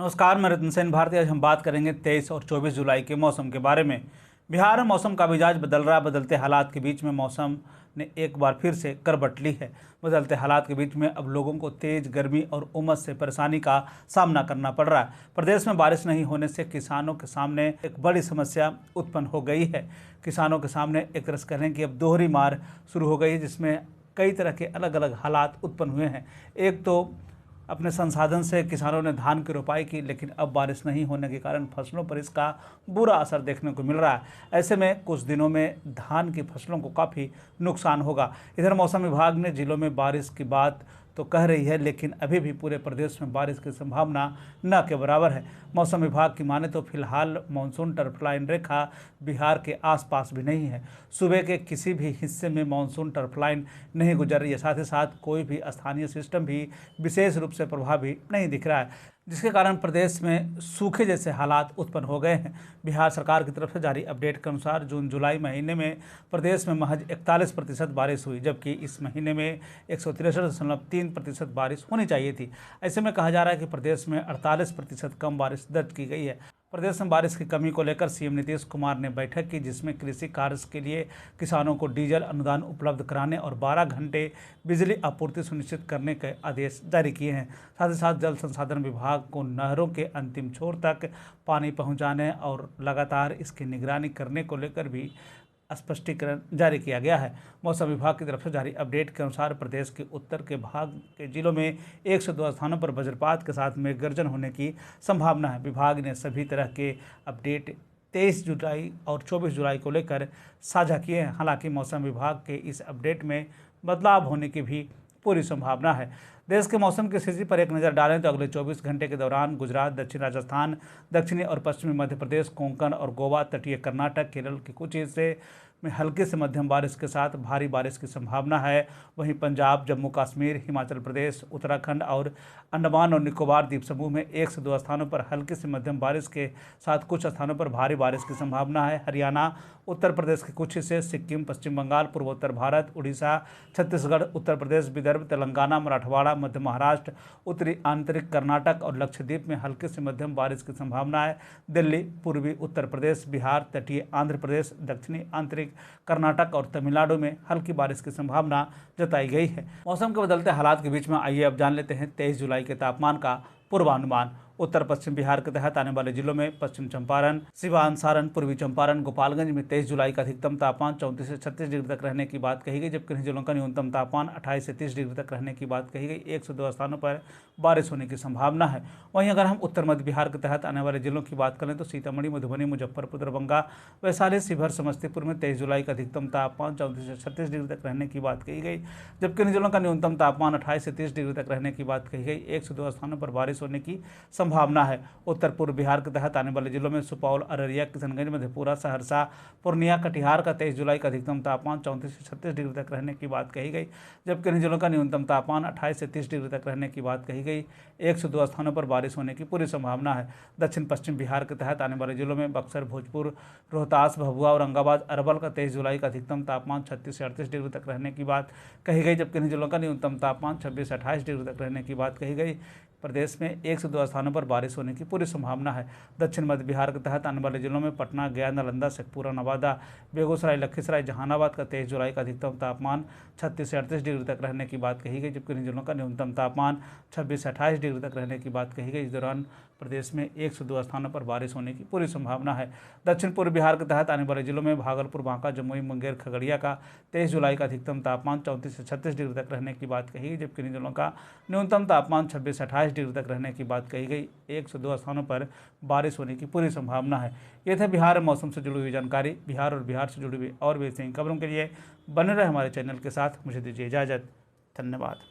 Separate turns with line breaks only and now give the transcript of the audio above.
नमस्कार, मैं रतन सेन भारती। आज हम बात करेंगे 23 और 24 जुलाई के मौसम के बारे में। बिहार में मौसम का मिजाज बदल रहा है। बदलते हालात के बीच में मौसम ने एक बार फिर से करवट ली है। बदलते हालात के बीच में अब लोगों को तेज गर्मी और उमस से परेशानी का सामना करना पड़ रहा है। प्रदेश में बारिश नहीं होने से किसानों के सामने एक बड़ी समस्या उत्पन्न हो गई है। किसानों के सामने एक तरह से कह लें कि अब दोहरी मार शुरू हो गई है, जिसमें कई तरह के अलग अलग हालात उत्पन्न हुए हैं। एक तो अपने संसाधन से किसानों ने धान की रोपाई की, लेकिन अब बारिश नहीं होने के कारण फसलों पर इसका बुरा असर देखने को मिल रहा है। ऐसे में कुछ दिनों में धान की फसलों को काफ़ी नुकसान होगा। इधर मौसम विभाग ने जिलों में बारिश की बात तो कह रही है, लेकिन अभी भी पूरे प्रदेश में बारिश की संभावना न के बराबर है। मौसम विभाग की माने तो फिलहाल मानसून टर्फलाइन रेखा बिहार के आसपास भी नहीं है। सूबे के किसी भी हिस्से में मानसून टर्फलाइन नहीं गुजर रही है। साथ ही साथ कोई भी स्थानीय सिस्टम भी विशेष रूप से प्रभावी नहीं दिख रहा है, जिसके कारण प्रदेश में सूखे जैसे हालात उत्पन्न हो गए हैं। बिहार सरकार की तरफ से जारी अपडेट के अनुसार जून जुलाई महीने में प्रदेश में महज 41% बारिश हुई, जबकि इस महीने में 163.3% बारिश होनी चाहिए थी। ऐसे में कहा जा रहा है कि प्रदेश में 48% कम बारिश दर्ज की गई है। प्रदेश में बारिश की कमी को लेकर सीएम नीतीश कुमार ने बैठक की, जिसमें कृषि कार्य के लिए किसानों को डीजल अनुदान उपलब्ध कराने और 12 घंटे बिजली आपूर्ति सुनिश्चित करने के आदेश जारी किए हैं। साथ ही साथ जल संसाधन विभाग को नहरों के अंतिम छोर तक पानी पहुंचाने और लगातार इसकी निगरानी करने को लेकर भी स्पष्टीकरण जारी किया गया है। मौसम विभाग की तरफ से जारी अपडेट के अनुसार प्रदेश के उत्तर के भाग के जिलों में 1 से 2 स्थानों पर वज्रपात के साथ में गर्जन होने की संभावना है। विभाग ने सभी तरह के अपडेट 23 जुलाई और 24 जुलाई को लेकर साझा किए हैं। हालांकि मौसम विभाग के इस अपडेट में बदलाव होने की भी पूरी संभावना है। देश के मौसम की स्थिति पर एक नज़र डालें तो अगले 24 घंटे के दौरान गुजरात, दक्षिण राजस्थान, दक्षिणी और पश्चिमी मध्य प्रदेश, कोंकण और गोवा, तटीय कर्नाटक, केरल के कुछ हिस्से में हल्की से मध्यम बारिश के साथ भारी बारिश की संभावना है। वहीं पंजाब, जम्मू कश्मीर, हिमाचल प्रदेश, उत्तराखंड और अंडमान और निकोबार द्वीप समूह में 1 से 2 स्थानों पर हल्की से मध्यम बारिश के साथ कुछ स्थानों पर भारी बारिश की संभावना है। हरियाणा, उत्तर प्रदेश के कुछ हिस्से, सिक्किम, पश्चिम बंगाल, पूर्वोत्तर भारत, उड़ीसा, छत्तीसगढ़, उत्तर प्रदेश, विदर्भ, तेलंगाना, मराठवाड़ा, मध्य महाराष्ट्र, उत्तरी आंतरिक कर्नाटक और लक्षद्वीप में हल्की से मध्यम बारिश की संभावना है। दिल्ली, पूर्वी उत्तर प्रदेश, बिहार, तटीय आंध्र प्रदेश, दक्षिणी आंतरिक कर्नाटक और तमिलनाडु में हल्की बारिश की संभावना जताई गई है। मौसम के बदलते हालात के बीच में आइए अब जान लेते हैं 23 जुलाई के तापमान का पूर्वानुमान। उत्तर पश्चिम बिहार के तहत आने वाले जिलों में पश्चिम चंपारण, सिवान, सारण, पूर्वी चंपारण, गोपालगंज में 23 जुलाई का अधिकतम तापमान 34 से 36 डिग्री तक रहने की बात कही गई, जबकि इन जिलों का न्यूनतम तापमान 28 से 30 डिग्री तक रहने की बात कही गई। 1 से 2 स्थानों पर बारिश होने की संभावना है। वहीं अगर हम उत्तर मध्य बिहार के तहत आने वाले जिलों की बात करें तो सीतामढ़ी, मधुबनी, मुजफ्फरपुर, दरभंगा, वैशाली, शिवहर, समस्तीपुर में 23 जुलाई का अधिकतम तापमान 34 से 36 डिग्री तक रहने की बात कही गई, जबकि इन जिलों का न्यूनतम तापमान 28 से 30 डिग्री तक रहने की बात कही गई। 1 से 2 स्थानों पर बारिश होने की संभावना है। उत्तर पूर्व बिहार के तहत आने वाले जिलों में सुपौल, अररिया, किशनगंज, मधेपुरा, सहरसा, पूर्णिया, कटिहार का 23 जुलाई का अधिकतम तापमान 34 से 36 डिग्री तक रहने की बात कही गई, जबकि इन जिलों का न्यूनतम तापमान 28 से 30 डिग्री तक रहने की बात कही गई। 1 से 2 स्थानों पर बारिश होने की पूरी संभावना है। दक्षिण पश्चिम बिहार के तहत आने वाले जिलों में बक्सर, भोजपुर, रोहतास, भभुआ, औरंगाबाद, अरवल का 23 जुलाई का अधिकतम तापमान 36 से 38 डिग्री तक रहने की बात कही गई, जबकि इन जिलों का न्यूनतम तापमान 26 से 28 डिग्री तक रहने की बात कही गई। प्रदेश में 1 से 2 स्थानों पर बारिश होने की पूरी संभावना है। दक्षिण मध्य बिहार के तहत आने वाले जिलों में पटना, गया, नालंदा, शेखपुरा, नवादा, बेगूसराय, लखीसराय, जहानाबाद का 23 जुलाई का अधिकतम तापमान 36 से 38 डिग्री तक रहने की बात कही गई, जबकि इन जिलों का न्यूनतम तापमान 26 से 28 डिग्री तक रहने की बात कही गई। इस दौरान प्रदेश में 1 से 2 स्थानों पर बारिश होने की पूरी संभावना है। दक्षिण पूर्व बिहार के तहत आने वाले जिलों में भागलपुर, बांका, जमुई, मुंगेर, खगड़िया का 23 जुलाई का अधिकतम तापमान 34 से 36 डिग्री तक रहने की बात कही गई, जबकि इन जिलों का न्यूनतम तापमान 26 से 28 डिग्री तक रहने की बात कही गई। 1 से 2 स्थानों पर बारिश होने की पूरी संभावना है। ये थे बिहार मौसम से जुड़ी हुई जानकारी। बिहार और बिहार से जुड़ी हुई और भी ऐसी खबरों के लिए बने रहे हमारे चैनल के साथ। मुझे दीजिए इजाज़त। धन्यवाद।